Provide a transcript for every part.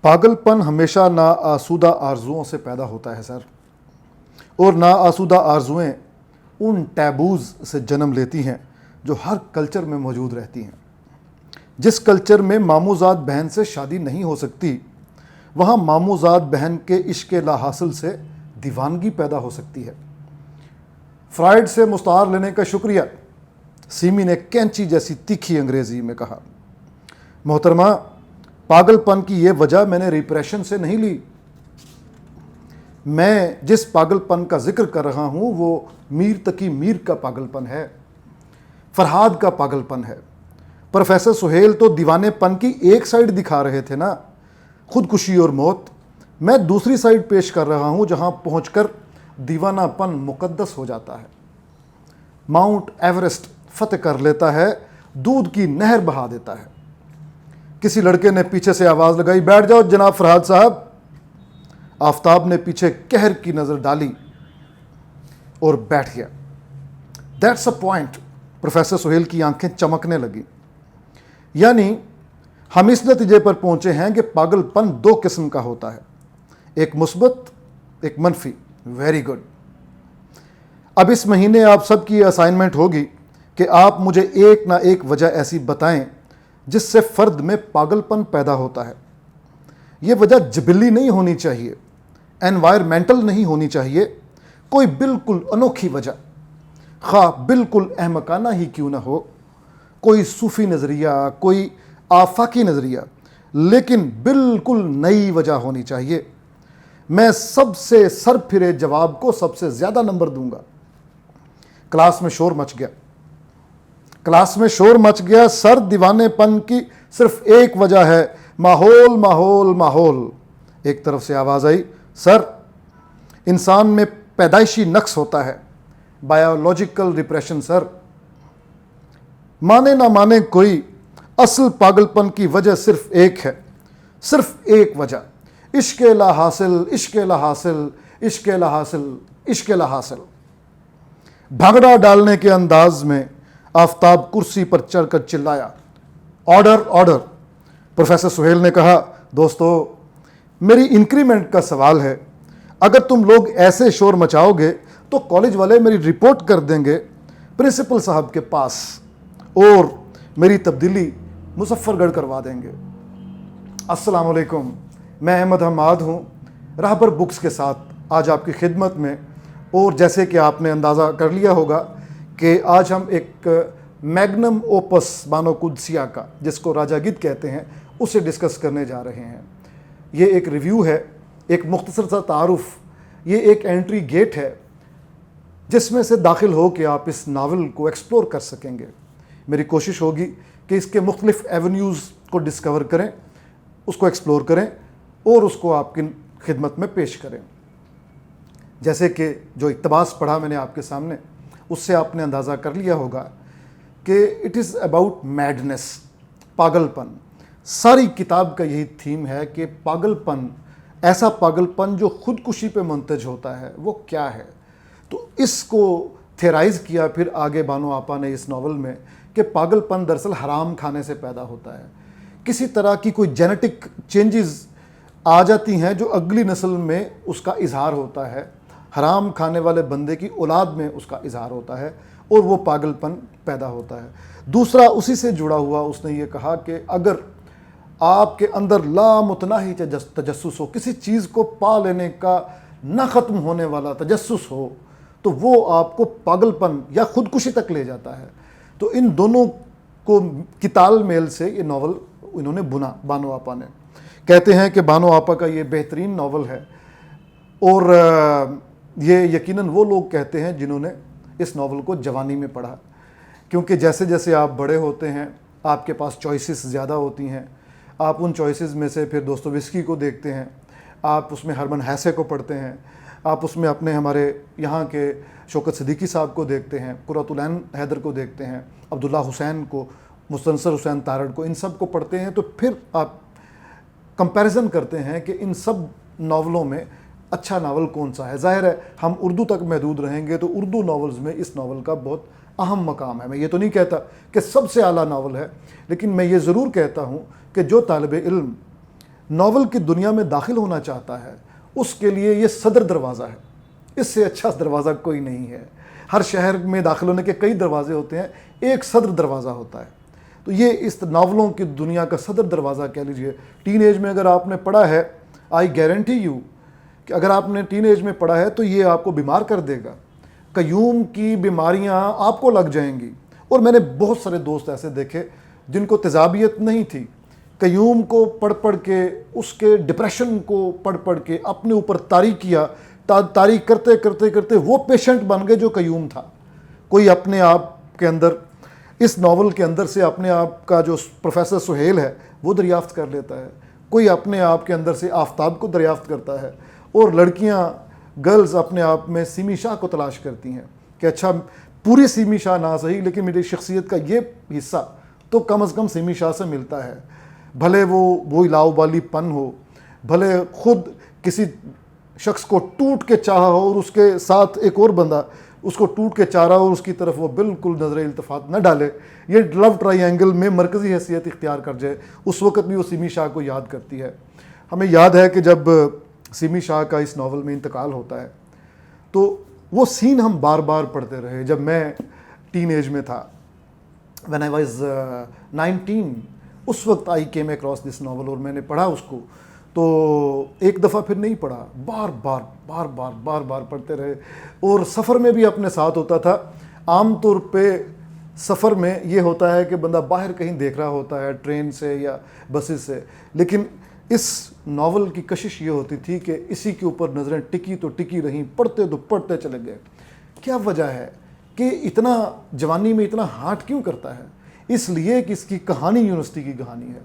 پاگل پن ہمیشہ ناآسودہ آرزوؤں سے پیدا ہوتا ہے سر، اور ناآسودہ آرزوئیں ان ٹیبوز سے جنم لیتی ہیں جو ہر کلچر میں موجود رہتی ہیں۔ جس کلچر میں ماموزاد بہن سے شادی نہیں ہو سکتی، وہاں ماموزاد بہن کے عشق لا حاصل سے دیوانگی پیدا ہو سکتی ہے۔ فرائیڈ سے مستعار لینے کا شکریہ، سیمی نے کینچی جیسی تیکھی انگریزی میں کہا۔ محترمہ، پاگل پن کی یہ وجہ میں نے ریپریشن سے نہیں لی۔ میں جس پاگل پن کا ذکر کر رہا ہوں وہ میر تقی میر کا پاگل پن ہے، فرہاد کا پاگل پن ہے۔ پروفیسر سہیل تو دیوانے پن کی ایک سائیڈ دکھا رہے تھے نا، خودکشی اور موت۔ میں دوسری سائیڈ پیش کر رہا ہوں جہاں پہنچ کر دیوانہ پن مقدس ہو جاتا ہے۔ ماؤنٹ ایوریسٹ فتح کر لیتا ہے، دودھ کی نہر بہا دیتا ہے۔ کسی لڑکے نے پیچھے سے آواز لگائی، بیٹھ جاؤ جناب فرہاد صاحب۔ آفتاب نے پیچھے قہر کی نظر ڈالی اور بیٹھ گیا۔ That's a point. Professor Sohail کی آنکھیں چمکنے لگی۔ یعنی ہم اس نتیجے پر پہنچے ہیں کہ پاگل پن دو قسم کا ہوتا ہے، ایک مثبت، ایک منفی۔ Very good. اب اس مہینے آپ سب کی اسائنمنٹ ہوگی کہ آپ مجھے ایک نہ ایک وجہ ایسی بتائیں جس سے فرد میں پاگل پن پیدا ہوتا ہے۔ یہ وجہ جبلی نہیں ہونی چاہیے، انوائرمنٹل نہیں ہونی چاہیے، کوئی بالکل انوکھی وجہ، خواہ بالکل احمقانہ ہی کیوں نہ ہو، کوئی صوفی نظریہ، کوئی آفاقی نظریہ، لیکن بالکل نئی وجہ ہونی چاہیے۔ میں سب سے سر پھرے جواب کو سب سے زیادہ نمبر دوں گا۔ کلاس میں شور مچ گیا، کلاس میں شور مچ گیا۔ سر، دیوانے پن کی صرف ایک وجہ ہے، ماحول ماحول ماحول۔ ایک طرف سے آواز آئی، سر، انسان میں پیدائشی نقص ہوتا ہے، بایولوجیکل ریپریشن سر۔ مانے نہ مانے کوئی، اصل پاگل پن کی وجہ صرف ایک ہے، صرف ایک وجہ، عشق لا حاصل، عشق لا حاصل، عشق لا حاصل، عشق لا حاصل۔ بھگڑا ڈالنے کے انداز میں آفتاب کرسی پر چڑھ کر چلایا، آرڈر آرڈر۔ پروفیسر سہیل نے کہا، دوستو، میری انکریمنٹ کا سوال ہے۔ اگر تم لوگ ایسے شور مچاؤ گے تو کالج والے میری رپورٹ کر دیں گے پرنسپل صاحب کے پاس اور میری تبدیلی مظفر گڑھ کروا دیں گے۔ السلام علیکم، میں احمد حماد ہوں، راہبر بکس کے ساتھ آج آپ کی خدمت میں۔ اور جیسے کہ آپ نے اندازہ کر لیا ہوگا کہ آج ہم ایک میگنم اوپس بانو قدسیہ کا، جس کو راجا گدھ کہتے ہیں، اسے ڈسکس کرنے جا رہے ہیں۔ یہ ایک ریویو ہے، ایک مختصر سا تعارف، یہ ایک انٹری گیٹ ہے جس میں سے داخل ہو کے آپ اس ناول کو ایکسپلور کر سکیں گے۔ میری کوشش ہوگی کہ اس کے مختلف ایونیوز کو ڈسکور کریں، اس کو ایکسپلور کریں اور اس کو آپ کی خدمت میں پیش کریں۔ جیسے کہ جو اقتباس پڑھا میں نے آپ کے سامنے، اس سے آپ نے اندازہ کر لیا ہوگا کہ اٹ از اباؤٹ میڈنس، پاگل پن۔ ساری کتاب کا یہی تھیم ہے کہ پاگل پن، ایسا پاگل پن جو خودکشی پہ منتج ہوتا ہے، وہ کیا ہے۔ تو اس کو تھیرائز کیا پھر آگے بانو آپا نے اس ناول میں کہ پاگل پن دراصل حرام کھانے سے پیدا ہوتا ہے۔ کسی طرح کی کوئی جینیٹک چینجز آ جاتی ہیں جو اگلی نسل میں اس کا اظہار ہوتا ہے، حرام کھانے والے بندے کی اولاد میں اس کا اظہار ہوتا ہے اور وہ پاگل پن پیدا ہوتا ہے۔ دوسرا اسی سے جڑا ہوا اس نے یہ کہا کہ اگر آپ کے اندر لامتناہی تجسس ہو، کسی چیز کو پا لینے کا نہ ختم ہونے والا تجسس ہو، تو وہ آپ کو پاگل پن یا خودکشی تک لے جاتا ہے۔ تو ان دونوں کو کی تال میل سے یہ ناول انہوں نے بنا، بانو آپا نے۔ کہتے ہیں کہ بانو آپا کا یہ بہترین ناول ہے، اور یہ یقیناً وہ لوگ کہتے ہیں جنہوں نے اس ناول کو جوانی میں پڑھا، کیونکہ جیسے جیسے آپ بڑے ہوتے ہیں آپ کے پاس چوائسز زیادہ ہوتی ہیں۔ آپ ان چوائسز میں سے پھر دوستویسکی کو دیکھتے ہیں، آپ اس میں ہرمن ہیسے کو پڑھتے ہیں، آپ اس میں اپنے ہمارے یہاں کے شوکت صدیقی صاحب کو دیکھتے ہیں، قرۃ العین حیدر کو دیکھتے ہیں، عبداللہ حسین کو، مستنصر حسین تارڑ کو، ان سب کو پڑھتے ہیں۔ تو پھر آپ کمپیریزن کرتے ہیں کہ ان سب ناولوں میں اچھا ناول کون سا ہے۔ ظاہر ہے ہم اردو تک محدود رہیں گے تو اردو ناولز میں اس ناول کا بہت اہم مقام ہے۔ میں یہ تو نہیں کہتا کہ سب سے اعلیٰ ناول ہے، لیکن میں یہ ضرور کہتا ہوں کہ جو طالب علم ناول کی دنیا میں داخل ہونا چاہتا ہے اس کے لیے یہ صدر دروازہ ہے، اس سے اچھا دروازہ کوئی نہیں ہے۔ ہر شہر میں داخل ہونے کے کئی دروازے ہوتے ہیں، ایک صدر دروازہ ہوتا ہے، تو یہ اس ناولوں کی دنیا کا صدر دروازہ کہہ لیجئے۔ ٹین ایج میں اگر آپ نے پڑھا ہے، آئی گارنٹی یو کہ اگر آپ نے ٹین ایج میں پڑھا ہے تو یہ آپ کو بیمار کر دے گا، قیوم کی بیماریاں آپ کو لگ جائیں گی۔ اور میں نے بہت سارے دوست ایسے دیکھے جن کو تیزابیت نہیں تھی، قیوم کو پڑھ پڑھ کے، اس کے ڈپریشن کو پڑھ پڑھ کے اپنے اوپر طاری کیا، طاری کرتے کرتے کرتے وہ پیشنٹ بن گئے جو قیوم تھا۔ کوئی اپنے آپ کے اندر اس ناول کے اندر سے اپنے آپ کا جو پروفیسر سہیل ہے وہ دریافت کر لیتا ہے، کوئی اپنے آپ کے اندر سے آفتاب کو دریافت کرتا ہے، اور لڑکیاں گرلز اپنے آپ میں سیمی شاہ کو تلاش کرتی ہیں کہ اچھا پوری سیمی شاہ نہ صحیح لیکن میری شخصیت کا یہ حصہ تو کم از کم سیمی شاہ سے ملتا ہے، بھلے وہ لاؤبالی پن ہو، بھلے خود کسی شخص کو ٹوٹ کے چاہا ہو اور اس کے ساتھ ایک اور بندہ اس کو ٹوٹ کے چاہ رہا ہو اور اس کی طرف وہ بالکل نظر التفات نہ ڈالے، یہ لو ٹرائی اینگل میں مرکزی حیثیت اختیار کر جائے، اس وقت بھی وہ سیمی شاہ کو یاد کرتی ہے۔ ہمیں یاد ہے کہ جب سیمی شاہ کا اس ناول میں انتقال ہوتا ہے تو وہ سین ہم بار بار پڑھتے رہے۔ جب میں ٹین ایج میں تھا، when I was 19، اس وقت I came across this novel اور میں نے پڑھا اس کو، تو ایک دفعہ پھر نہیں پڑھا، بار بار پڑھتے رہے، اور سفر میں بھی اپنے ساتھ ہوتا تھا۔ عام طور پہ سفر میں یہ ہوتا ہے کہ بندہ باہر کہیں دیکھ رہا ہوتا ہے ٹرین سے یا بسز سے، لیکن اس ناول کی کشش یہ ہوتی تھی کہ اسی کے اوپر نظریں ٹکی تو ٹکی رہیں، پڑھتے تو پڑھتے چلے گئے۔ کیا وجہ ہے کہ اتنا جوانی میں اتنا ہارٹ کیوں کرتا ہے؟ اس لیے کہ اس کی کہانی یونیورسٹی کی کہانی ہے۔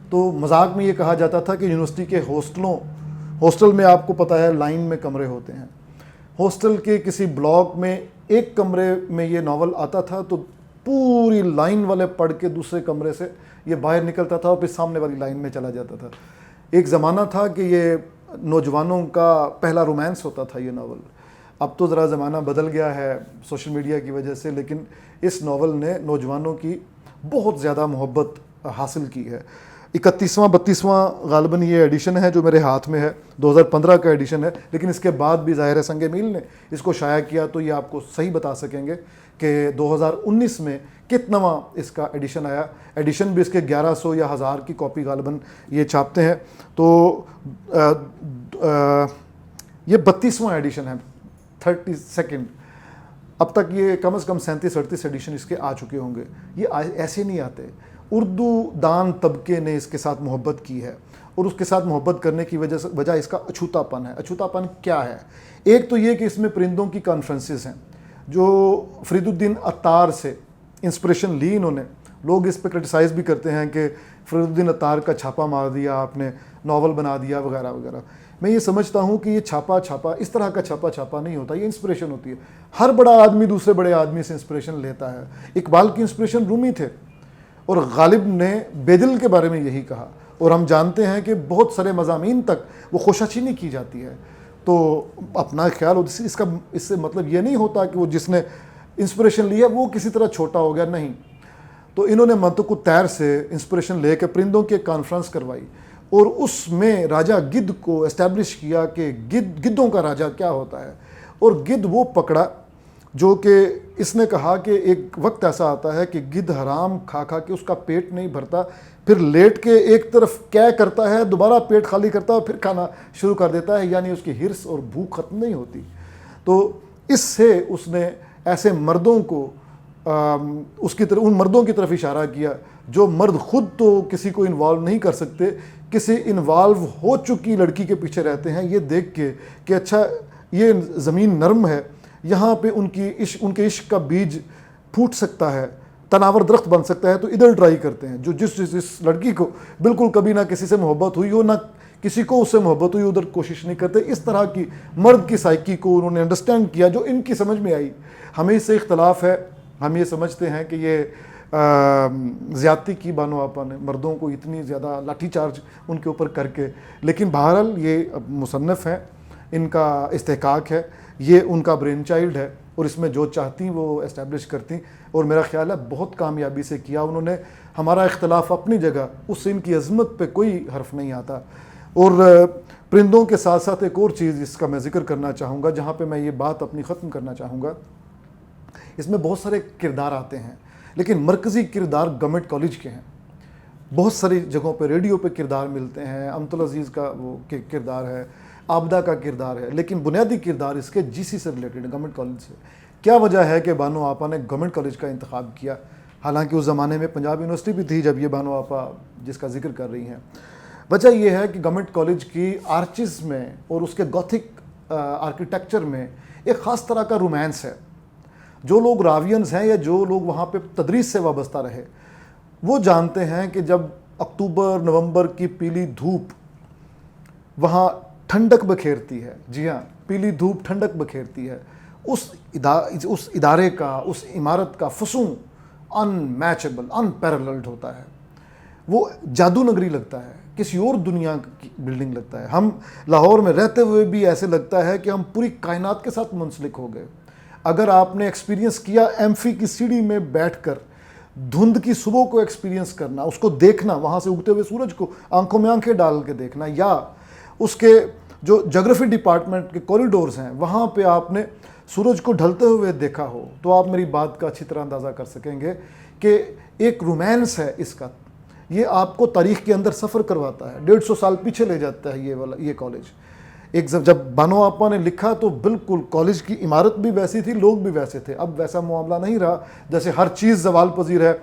تو مذاق میں یہ کہا جاتا تھا کہ یونیورسٹی کے ہاسٹل میں آپ کو پتہ ہے لائن میں کمرے ہوتے ہیں، ہاسٹل کے کسی بلاک میں ایک کمرے میں یہ ناول آتا تھا تو پوری لائن والے پڑھ کے دوسرے کمرے سے یہ باہر نکلتا تھا اور پھر سامنے والی لائن میں چلا جاتا تھا۔ ایک زمانہ تھا کہ یہ نوجوانوں کا پہلا رومانس ہوتا تھا یہ ناول۔ اب تو ذرا زمانہ بدل گیا ہے سوشل میڈیا کی وجہ سے، لیکن اس ناول نے نوجوانوں کی بہت زیادہ محبت حاصل کی ہے۔ 31واں غالباً یہ ایڈیشن ہے جو میرے ہاتھ میں ہے، 2015 کا ایڈیشن ہے، لیکن اس کے بعد بھی ظاہر ہے سنگ میل نے اس کو شائع کیا تو یہ آپ کو صحیح بتا سکیں گے کہ 2019 میں کتناواں اس کا ایڈیشن آیا۔ ایڈیشن بھی اس کے 1100 یا 1000 کی کاپی غالباً یہ چھاپتے ہیں، تو یہ 32واں ایڈیشن ہے، 32nd۔ اب تک یہ کم از کم 37-38 ایڈیشن اس کے آ چکے ہوں گے۔ یہ ایسے نہیں آتے، اردو دان طبقے نے اس کے ساتھ محبت کی ہے، اور اس کے ساتھ محبت کرنے کی وجہ اس کا اچھوتا پن ہے۔ اچھوتا پن کیا ہے؟ ایک تو یہ کہ اس میں پرندوں کی کانفرنسز ہیں جو فرید الدین عطار سے انسپریشن لی انہوں نے۔ لوگ اس پہ کرٹیسائز بھی کرتے ہیں کہ فرید الدین عطار کا چھاپا مار دیا آپ نے، ناول بنا دیا وغیرہ وغیرہ۔ میں یہ سمجھتا ہوں کہ یہ چھاپا اس طرح کا چھاپا نہیں ہوتا، یہ انسپریشن ہوتی ہے۔ ہر بڑا آدمی دوسرے بڑے آدمی سے انسپریشن لیتا ہے۔ اقبال کی انسپریشن رومی تھے، اور غالب نے بیدل کے بارے میں یہی کہا، اور ہم جانتے ہیں کہ بہت سارے مضامین تک وہ خوشاچینی کی جاتی ہے۔ تو اپنا خیال اس سے مطلب یہ نہیں ہوتا کہ وہ جس نے انسپریشن لیا وہ کسی طرح چھوٹا ہو گیا، نہیں۔ تو انہوں نے منطق الطیر سے انسپریشن لے کے پرندوں کی ایک کانفرنس کروائی، اور اس میں راجہ گدھ کو اسٹیبلش کیا کہ گدھوں کا راجہ کیا ہوتا ہے، اور گدھ وہ پکڑا جو کہ اس نے کہا کہ ایک وقت ایسا آتا ہے کہ گدھ حرام کھا کے اس کا پیٹ نہیں بھرتا، پھر لیٹ کے ایک طرف کیا کرتا ہے، دوبارہ پیٹ خالی کرتا ہے اور پھر کھانا شروع کر دیتا ہے، یعنی اس کی ہرس اور بھوک ختم نہیں ہوتی۔ تو اس سے اس نے ایسے مردوں کو ان مردوں کی طرف اشارہ کیا جو مرد خود تو کسی کو انوالو نہیں کر سکتے، کسی انوالو ہو چکی لڑکی کے پیچھے رہتے ہیں، یہ دیکھ کے کہ اچھا یہ زمین نرم ہے، یہاں پہ ان کے عشق کا بیج پھوٹ سکتا ہے، تناور درخت بن سکتا ہے، تو ادھر ٹرائی کرتے ہیں۔ جو جس لڑکی کو بالکل کبھی نہ کسی سے محبت ہوئی ہو، نہ کسی کو اس سے محبت ہوئی، ادھر کوشش نہیں کرتے۔ اس طرح کی مرد کی سائیکی کو انہوں نے انڈرسٹینڈ کیا جو ان کی سمجھ میں آئی۔ ہمیں اس سے اختلاف ہے، ہم یہ سمجھتے ہیں کہ یہ زیادتی کی بانو آپا نے مردوں کو اتنی زیادہ لاٹھی چارج ان کے اوپر کر کے، لیکن بہرحال یہ مصنف ہیں، ان کا استحقاق ہے، یہ ان کا برین چائلڈ ہے، اور اس میں جو چاہتی وہ اسٹیبلش کرتی، اور میرا خیال ہے بہت کامیابی سے کیا انہوں نے۔ ہمارا اختلاف اپنی جگہ، اس سے ان کی عظمت پہ کوئی حرف نہیں آتا۔ اور پرندوں کے ساتھ ساتھ ایک اور چیز جس کا میں ذکر کرنا چاہوں گا، جہاں پہ میں یہ بات اپنی ختم کرنا چاہوں گا، اس میں بہت سارے کردار آتے ہیں، لیکن مرکزی کردار گورنمنٹ کالج کے ہیں۔ بہت ساری جگہوں پہ ریڈیو پہ کردار ملتے ہیں، امت العزیز کا وہ کردار ہے، آبدہ کا کردار ہے، لیکن بنیادی کردار اس کے جی سی سے ریلیٹڈ ہے، گورنمنٹ کالج سے۔ کیا وجہ ہے کہ بانو آپا نے گورنمنٹ کالج کا انتخاب کیا؟ حالانکہ اس زمانے میں پنجاب یونیورسٹی بھی تھی جب یہ بانو آپا جس کا ذکر کر رہی ہیں۔ وجہ یہ ہے کہ گورنمنٹ کالج کی آرچز میں اور اس کے گوتھک آرکیٹیکچر میں ایک خاص طرح کا رومانس ہے۔ جو لوگ راوینز ہیں یا جو لوگ وہاں پہ تدریس سے وابستہ رہے، وہ جانتے ہیں کہ جب اکتوبر نومبر کی پیلی دھوپ وہاں ٹھنڈک بکھیرتی ہے، جی ہاں، پیلی دھوپ ٹھنڈک بکھیرتی ہے، اس ادارے کا، اس عمارت کا فسوں ان میچبل، ان پیرللڈ ہوتا ہے۔ وہ جادو نگری لگتا ہے، کسی اور دنیا کی بلڈنگ لگتا ہے۔ ہم لاہور میں رہتے ہوئے بھی ایسے لگتا ہے کہ ہم پوری کائنات کے ساتھ منسلک ہو گئے۔ اگر آپ نے ایکسپیرینس کیا ایم فی کی سیڑھی میں بیٹھ کر دھند کی صبح کو ایکسپیرینس کرنا، اس کو دیکھنا، وہاں سے اگتے ہوئے سورج کو آنکھوں میں آنکھیں ڈال کے دیکھنا، یا اس کے جو جغرافی ڈپارٹمنٹ کے کوریڈورز ہیں وہاں پہ آپ نے سورج کو ڈھلتے ہوئے دیکھا ہو، تو آپ میری بات کا اچھی طرح اندازہ کر سکیں گے کہ ایک رومانس ہے اس کا۔ یہ آپ کو تاریخ کے اندر سفر کرواتا ہے، 150 سال پیچھے لے جاتا ہے یہ کالج۔ ایک جب بانو آپا نے لکھا تو بالکل کالج کی عمارت بھی ویسی تھی، لوگ بھی ویسے تھے۔ اب ویسا معاملہ نہیں رہا، جیسے ہر چیز زوال پذیر ہے،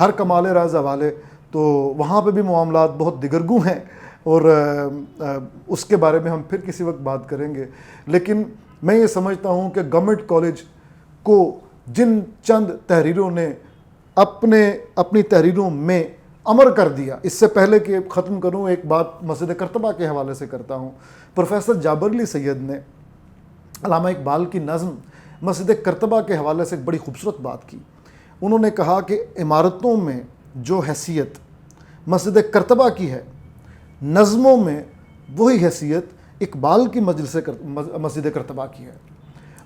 ہر کمال راہ زوالے، تو وہاں پہ بھی معاملات بہت دگرگوں ہیں، اور اس کے بارے میں ہم پھر کسی وقت بات کریں گے۔ لیکن میں یہ سمجھتا ہوں کہ گورنمنٹ کالج کو جن چند تحریروں نے اپنی تحریروں میں امر کر دیا، اس سے پہلے کہ ختم کروں ایک بات مسجد کرتبہ کے حوالے سے کرتا ہوں۔ پروفیسر جابر علی سید نے علامہ اقبال کی نظم مسجد کرتبہ کے حوالے سے ایک بڑی خوبصورت بات کی۔ انہوں نے کہا کہ عمارتوں میں جو حیثیت مسجد کرتبہ کی ہے، نظموں میں وہی حیثیت اقبال کی مسجد کرتبہ کی ہے۔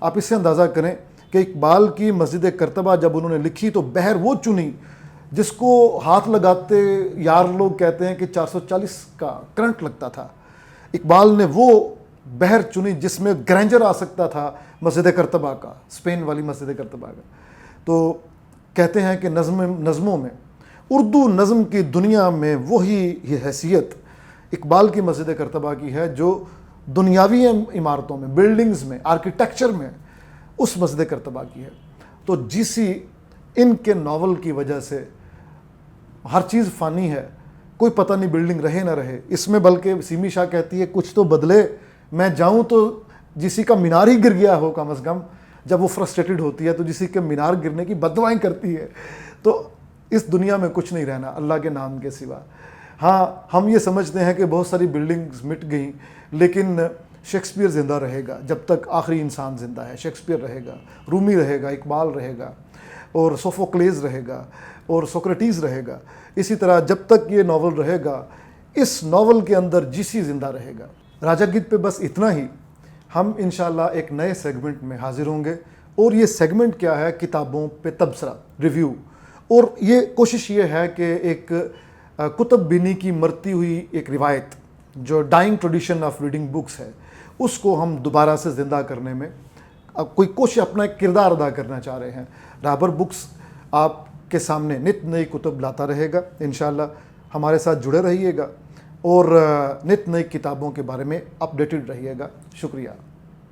آپ اس سے اندازہ کریں کہ اقبال کی مسجد کرتبہ جب انہوں نے لکھی تو بہر وہ چنی جس کو ہاتھ لگاتے یار لوگ کہتے ہیں کہ 440 کا کرنٹ لگتا تھا۔ اقبال نے وہ بہر چنی جس میں گرینجر آ سکتا تھا مسجد کرتبہ کا، اسپین والی مسجد کرتبہ کا۔ تو کہتے ہیں کہ نظموں میں، اردو نظم کی دنیا میں وہی حیثیت اقبال کی مسجد کرتبہ کی ہے جو دنیاوی عمارتوں میں، بلڈنگز میں، آرکیٹیکچر میں اس مسجد کرتبہ کی ہے۔ تو جی سی ان کے ناول کی وجہ سے ہر چیز فانی ہے، کوئی پتہ نہیں بلڈنگ رہے نہ رہے۔ اس میں بلکہ سیمی شاہ کہتی ہے کچھ تو بدلے، میں جاؤں تو جسی کا مینار ہی گر گیا ہو کم از کم۔ جب وہ فرسٹریٹڈ ہوتی ہے تو جسی کے مینار گرنے کی بددعائیں کرتی ہے۔ تو اس دنیا میں کچھ نہیں رہنا اللہ کے نام کے سوا۔ ہاں، ہم یہ سمجھتے ہیں کہ بہت ساری بلڈنگز مٹ گئیں، لیکن شیکسپیئر زندہ رہے گا جب تک آخری انسان زندہ ہے۔ شیکسپیئر رہے گا، رومی رہے گا، اقبال رہے گا، اور سوفوکلیز رہے گا، اور سوکریٹیز رہے گا۔ اسی طرح جب تک یہ ناول رہے گا، اس ناول کے اندر جی سی زندہ رہے گا۔ راجہ گدھ پہ بس اتنا ہی۔ ہم انشاءاللہ ایک نئے سیگمنٹ میں حاضر ہوں گے، اور یہ سیگمنٹ کیا ہے؟ کتابوں پہ تبصرہ، ریویو۔ اور یہ کوشش یہ ہے کہ ایک کتب بینی کی مرتی ہوئی ایک روایت جو dying tradition of reading books ہے، اس کو ہم دوبارہ سے زندہ کرنے میں کوئی کوشش، اپنا ایک کردار ادا کرنا چاہ رہے ہیں۔ رہبر بکس آپ کے سامنے نت نئی کتب لاتا رہے گا انشاءاللہ۔ ہمارے ساتھ جڑے رہیے گا اور نت نئی کتابوں کے بارے میں اپڈیٹڈ رہیے گا۔ شکریہ۔